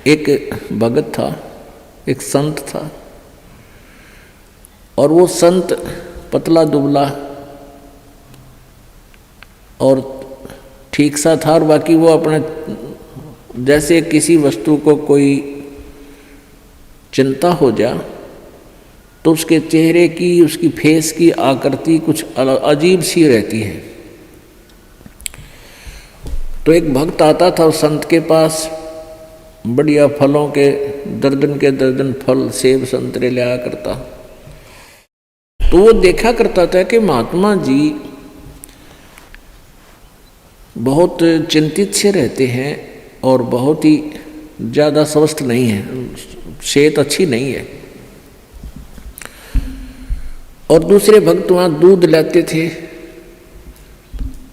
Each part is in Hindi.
एक भगत था, एक संत था, और वो संत पतला दुबला और ठीक सा था, और बाकी वो अपने जैसे किसी वस्तु को कोई चिंता हो जा तो उसके चेहरे की, उसकी फेस की आकृति कुछ अजीब सी रहती है। तो एक भक्त आता था उस संत के पास, बढ़िया फलों के दर्जन फल, सेब संतरे लिया करता। तो वो देखा करता था कि महात्मा जी बहुत चिंतित से रहते हैं और बहुत ही ज़्यादा स्वस्थ नहीं है, सेहत अच्छी नहीं है। और दूसरे भक्त वहाँ दूध लाते थे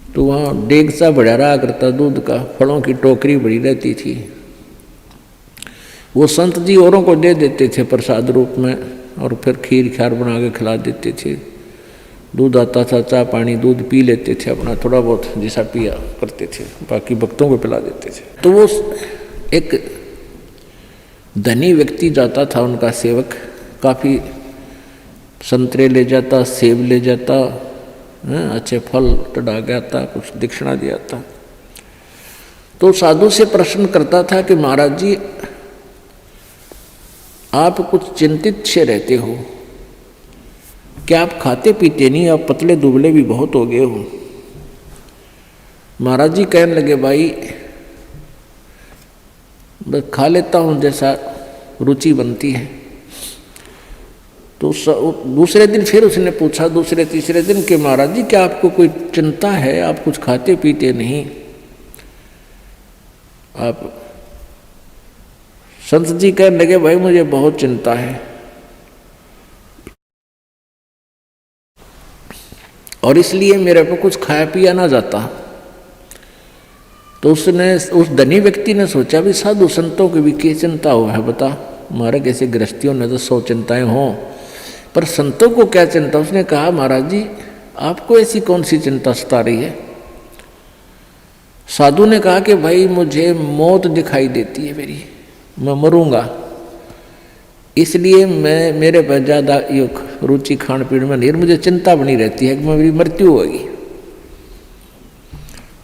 तो वहाँ डेग सा बढ़ा रहा करता दूध का, फलों की टोकरी बड़ी रहती थी। वो संत जी औरों को दे देते थे प्रसाद रूप में, और फिर खीर खार बना के खिला देते थे। दूध आता था, चाय पानी दूध पी लेते थे, अपना थोड़ा बहुत जैसा पिया करते थे, बाकी भक्तों को पिला देते थे। तो वो एक धनी व्यक्ति जाता था, उनका सेवक, काफ़ी संतरे ले जाता, सेब ले जाता, अच्छे फल चढ़ा के आता, कुछ दक्षिणा दिया था। तो साधु से प्रश्न करता था कि महाराज जी आप कुछ चिंतित से रहते हो, क्या आप खाते पीते नहीं, आप पतले दुबले भी बहुत हो गए हो। महाराज जी कहने लगे भाई बस खा लेता हूँ जैसा रुचि बनती है। तो दूसरे दिन फिर उसने पूछा, दूसरे तीसरे दिन कि महाराज जी क्या आपको कोई चिंता है, आप कुछ खाते पीते नहीं। आप संत जी कहने लगे भाई मुझे बहुत चिंता है, और इसलिए मेरे को कुछ खाया पिया ना जाता। तो उस धनी व्यक्ति ने सोचा भी साधु संतों की भी क्या चिंता हो है बता, हमारे कैसे गृहस्थियों ने तो 100 चिंताएं हों, पर संतों को क्या चिंता। उसने कहा महाराज जी आपको ऐसी कौन सी चिंता सता रही है। साधु ने कहा कि भाई मुझे मौत दिखाई देती है मेरी, मैं मरूंगा, इसलिए मेरे पर ज़्यादा रुचि खान पीन में नहीं, मुझे चिंता बनी रहती है कि मेरी मृत्यु होगी।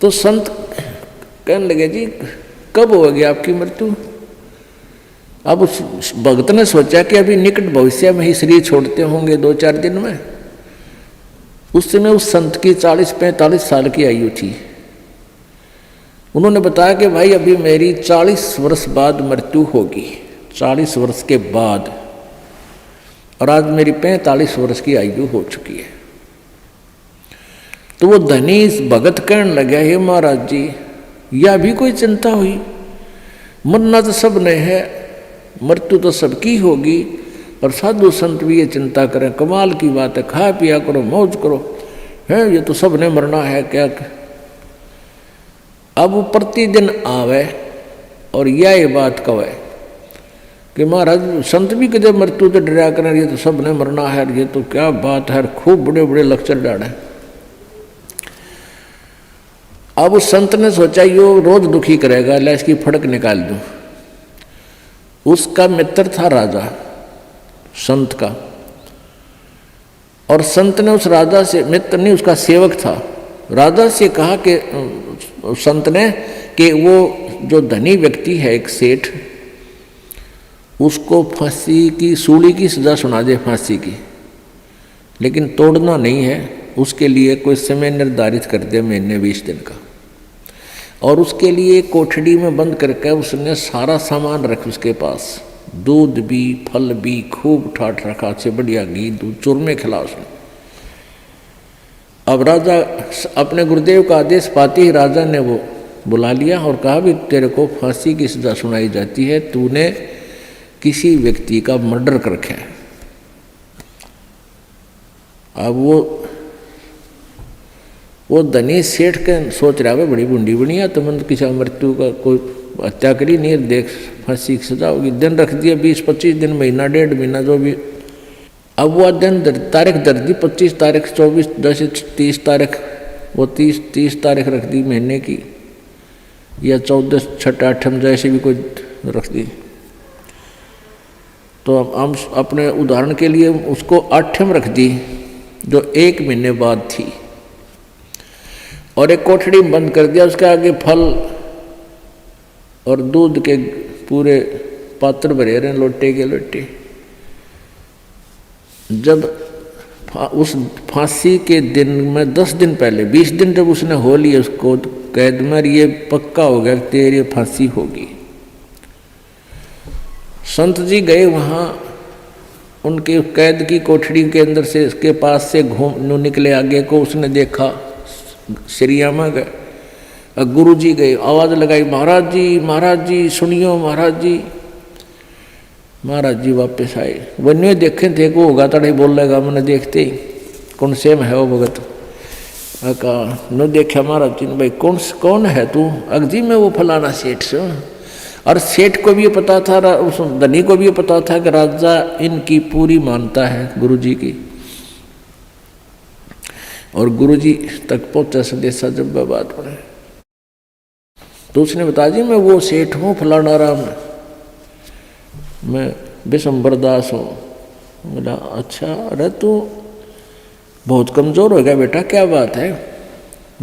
तो संत कहने लगे जी कब होगी आपकी मृत्यु। अब उस भक्त ने सोचा कि अभी निकट भविष्य में ही शरीर छोड़ते होंगे 2-4 दिन में। उस समय उस संत की 40-45 साल की आयु थी। उन्होंने बताया कि भाई अभी मेरी 40 वर्ष बाद मृत्यु होगी, 40 वर्ष के बाद, और आज मेरी 45 वर्ष की आयु हो चुकी है। तो वो धनी भगत कहने लगा हे महाराज जी यह भी कोई चिंता हुई, मरना तो सब ने है, मृत्यु तो सबकी होगी, और साधु संत भी ये चिंता करें, कमाल की बात है, खा पिया करो, मौज करो, है ये तो सब ने मरना है क्या। अब वो प्रतिदिन आवे और यह बात कहे कि महाराज संत भी कदे मृत्यु तो डरा करें, ये तो सब ने मरना है, ये तो क्या बात है, खूब बड़े बड़े लेक्चर डाले। अब उस संत ने सोचा यो रोज दुखी करेगा, ले इसकी फड़क निकाल दूं। उसका मित्र था राजा, संत का, और संत ने उस राजा से, मित्र नहीं उसका सेवक था, राजा से कहा कि संत ने कि वो जो धनी व्यक्ति है एक सेठ, उसको फांसी की सूली की सजा सुना दे, फांसी की, लेकिन तोड़ना नहीं है, उसके लिए कोई समय निर्धारित कर दे, महीने 20 दिन का, और उसके लिए कोठड़ी में बंद करके उसने सारा सामान रख उसके पास, दूध भी फल भी खूब ठाठ रखा, अच्छे बढ़िया घी दूध चूरमे खिला उसने। अब राजा अपने गुरुदेव का आदेश पाते ही राजा ने वो बुला लिया और कहा भी तेरे को फांसी की सजा सुनाई जाती है, तूने किसी व्यक्ति का मर्डर कर रखा है। अब वो धनी सेठ के सोच रहा है बड़ी बुंडी बनिया, तो मैंने किसी मृत्यु का कोई हत्या करी नहीं, देख फांसी की सजा होगी, दिन रख दिया 20-25 दिन, महीना 1.5 महीना जो भी। अब वह दिन तारीख दर दी, 25 तारीख 24 10 30 तारीख, वो 30 तारीख रख दी महीने की, या 14 6 8 जैसे भी कोई रख दी। तो हम अपने उदाहरण के लिए उसको आठम रख दी जो 1 महीने बाद थी, और एक कोठड़ी में बंद कर दिया, उसके आगे फल और दूध के पूरे पात्र भरे रहे लोटे के लोटे। जब उस फांसी के दिन में 10 दिन पहले 20 दिन जब उसने हो लिया उसको कैद में, ये पक्का हो गया तेरी फांसी होगी। संत जी गए वहाँ, उनके कैद की कोठड़ी के अंदर से इसके पास से घूम निकले, आगे को उसने देखा, श्रीयामा गए, गुरु जी गए, आवाज़ लगाई महाराज जी सुनियो महाराज जी। महाराज जी वापस आए, वो नहीं देखे थे को होगा तड़े बोल लेगा, मैंने देखते ही कौन से में है वो भगत। कहा न देखा महाराज जी ने, भाई कौन है तू? अगजी में वो फलाना सेठ से। और सेठ को भी ये पता था, उस धनी को भी ये पता था कि राजा इनकी पूरी मानता है गुरु जी की, और गुरु जी तक पहुंचा संदेशा जब बात पड़े। तो उसने बता दी मैं वो सेठ हूँ फलाना राम, मैं विशंबर दास हूँ। बोला अच्छा, अरे तू बहुत कमज़ोर हो गया बेटा, क्या बात है?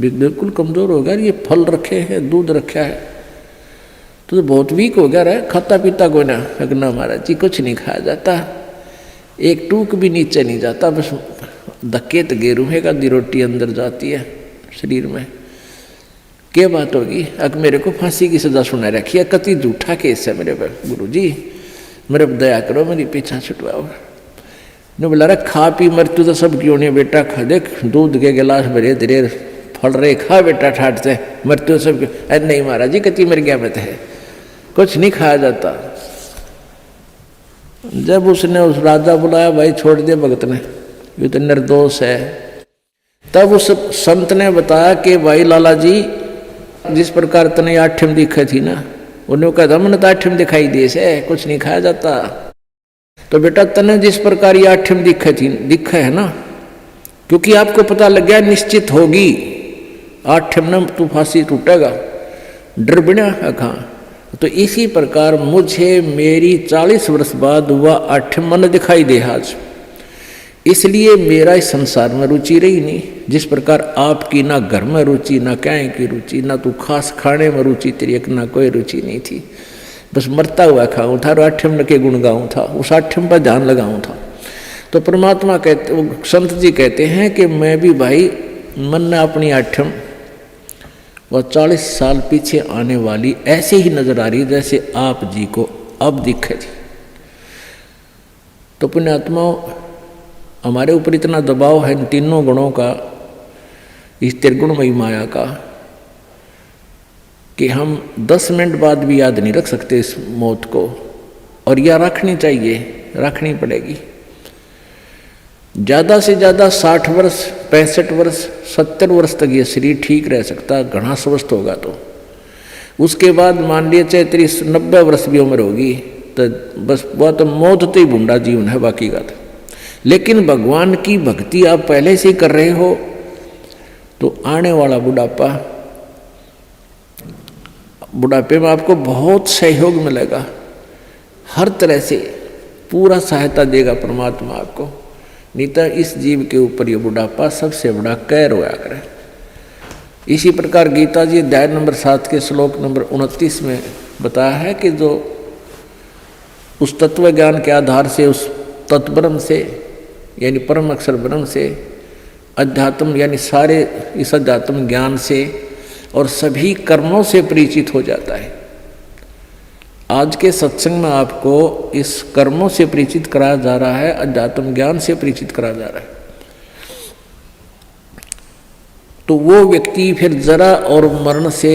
बिल्कुल कमज़ोर हो गया, ये फल रखे हैं, दूध रखा है, तो बहुत वीक हो गया रहा, खाता पीता को ना। ना महाराज जी कुछ नहीं खाया जाता, एक टूक भी नीचे नहीं जाता, बस धक्के तो गेरू है का दी रोटी अंदर जाती है शरीर में। क्या बात होगी? अब मेरे को फांसी की सजा सुना रखी है, कति झूठा केस है मेरे पर, गुरु जी मेरे पर दया करो, मेरी पीछा छुटवाओ। ने बोला रे खा पी मृत्यु तो सब क्यों नहीं बेटा, खा देख दूध के गिलास भरे तेरे फल रहे, खा बेटा ठाट से, मृत्यु सब क्यों? अरे नहीं महाराज जी कति मर गया मत है, कुछ नहीं खाया जाता। जब उसने उस राजा बुलाया, भाई छोड़ दे भगत ने, ये तो निर्दोष है। तब उस संत ने बताया कि भाई लाला जी जिस प्रकार तने आठम दिखे थी ना, उन्होंने कहा था मैंने तो आठम दिखाई दी से, कुछ नहीं खाया जाता। तो बेटा तने जिस प्रकार ये आठम दिखे है ना, क्योंकि आपको पता लग गया निश्चित होगी आठम न तू फांसी टूटेगा, डर बिना कहाँ। तो इसी प्रकार मुझे मेरी 40 वर्ष बाद हुआ आठम मन दिखाई दे आज, इसलिए मेरा इस संसार में रुचि रही नहीं। जिस प्रकार आपकी ना घर में रुचि, ना क्या की रुचि, ना तू खास खाने में रुचि तेरी, एक ना कोई रुचि नहीं थी, बस मरता हुआ खाऊं था और आठम के गुण गाऊं था, उस आठम पर ध्यान लगाऊं था। तो परमात्मा कहते, संत जी कहते हैं कि मैं भी भाई मन ने अपनी आठम वह 40 साल पीछे आने वाली ऐसे ही नजर आ रही जैसे आप जी को अब दिखे थी। तो पुण्यात्माओं हमारे ऊपर इतना दबाव है इन तीनों गुणों का, इस त्रिगुणमयी माया का, कि हम 10 मिनट बाद भी याद नहीं रख सकते इस मौत को, और यह रखनी चाहिए, रखनी पड़ेगी। ज़्यादा से ज़्यादा 60 वर्ष 65 वर्ष 70 वर्ष तक ये शरीर ठीक रह सकता, घना स्वस्थ होगा। तो उसके बाद मान लिए चाहे 90 वर्ष भी उम्र होगी तो बस वह तो मौत तो ही बूढ़ा जीवन है, बाकी का तो। लेकिन भगवान की भक्ति आप पहले से ही कर रहे हो तो आने वाला बुढ़ापे में आपको बहुत सहयोग मिलेगा, हर तरह से पूरा सहायता देगा परमात्मा आपको। नहीं तो इस जीव के ऊपर ये बुढ़ापा सबसे बड़ा कहर होया करे। इसी प्रकार गीता जी अध्याय नंबर 7 के श्लोक नंबर 29 में बताया है कि जो उस तत्व ज्ञान के आधार से, उस तत्ब्रह्म से यानी परम अक्षर ब्रह्म से, अध्यात्म यानी सारे इस अध्यात्म ज्ञान से और सभी कर्मों से परिचित हो जाता है। आज के सत्संग में आपको इस कर्मों से परिचित कराया जा रहा है, अध्यात्म ज्ञान से परिचित कराया जा रहा है। तो वो व्यक्ति फिर जरा और मरण से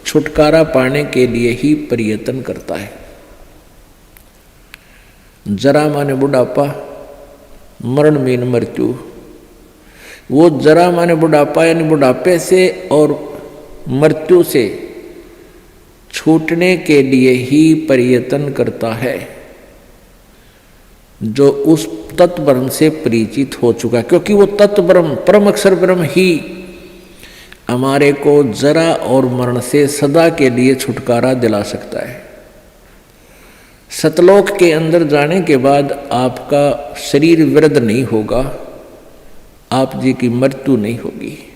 छुटकारा पाने के लिए ही प्रयत्न करता है। जरा माने बुढ़ापा, मरण मीन मृत्यु। वो जरा माने बुढ़ापा यानी बुढ़ापे से और मृत्यु से छूटने के लिए ही प्रयत्न करता है जो उस तत्व ब्रह्म से परिचित हो चुका, क्योंकि वो तत्व ब्रह्म परम अक्षर ब्रह्म ही हमारे को जरा और मरण से सदा के लिए छुटकारा दिला सकता है। सतलोक के अंदर जाने के बाद आपका शरीर वृद्ध नहीं होगा, आप जी की मृत्यु नहीं होगी।